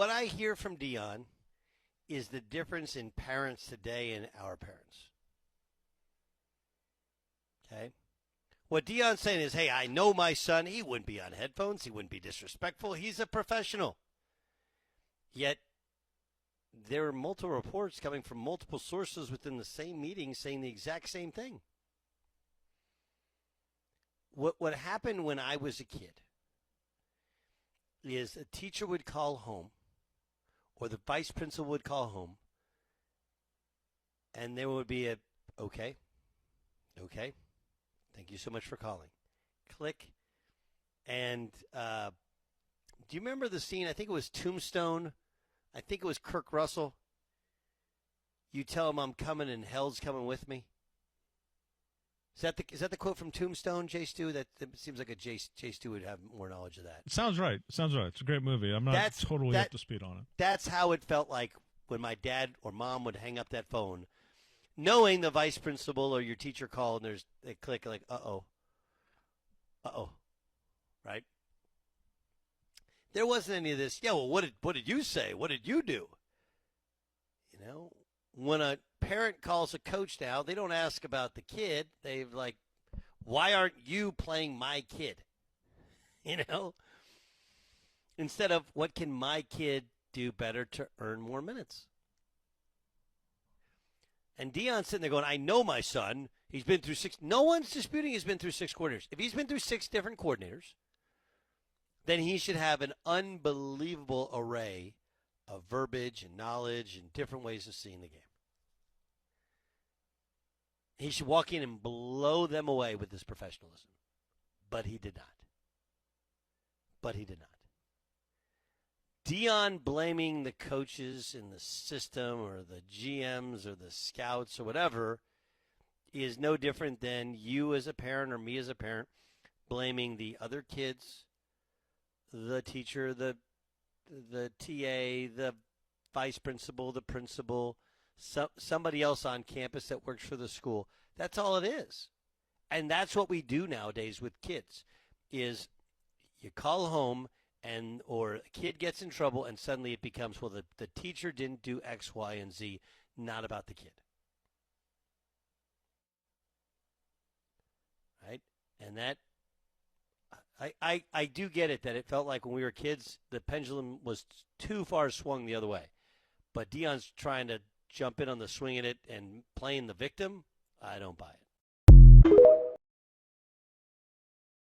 what I hear from Deion is the difference in parents today and our parents. Okay? What Deion's saying is, hey, I know my son. He wouldn't be on headphones. He wouldn't be disrespectful. He's a professional. Yet, there are multiple reports coming from multiple sources within the same meeting saying the exact same thing. What happened when I was a kid is a teacher would call home, or the vice principal would call home, and there would be a, okay, thank you so much for calling. Click. And do you remember the scene? I think it was Tombstone. I think it was Kirk Russell. You tell him I'm coming and hell's coming with me. Is that the quote from Tombstone, Jay Stu? That seems like Jay Stu would have more knowledge of that. It sounds right. It's a great movie. I'm not totally up to speed on it. That's how it felt like when my dad or mom would hang up that phone, knowing the vice principal or your teacher called and they click like, uh-oh, right? There wasn't any of this, yeah, well, what did you say? What did you do? You know, when a parent calls a coach now, they don't ask about the kid. They're like, why aren't you playing my kid? You know? Instead of, what can my kid do better to earn more minutes? And Deion's sitting there going, I know my son. He's been through 6. No one's disputing he's been through 6 coordinators. If he's been through 6 different coordinators, then he should have an unbelievable array of verbiage and knowledge and different ways of seeing the game. He should walk in and blow them away with his professionalism. But he did not. Deion blaming the coaches in the system or the GMs or the scouts or whatever is no different than you as a parent or me as a parent blaming the other kids, the teacher, the TA, the vice principal, the principal, somebody else on campus that works for the school. That's all it is. And that's what we do nowadays with kids is you call home or a kid gets in trouble and suddenly it becomes, well, the teacher didn't do X, Y, and Z, not about the kid. Right? And that, I do get it that it felt like when we were kids, the pendulum was too far swung the other way. But Deion's trying to jump in on the swing of it and playing the victim. I don't buy it.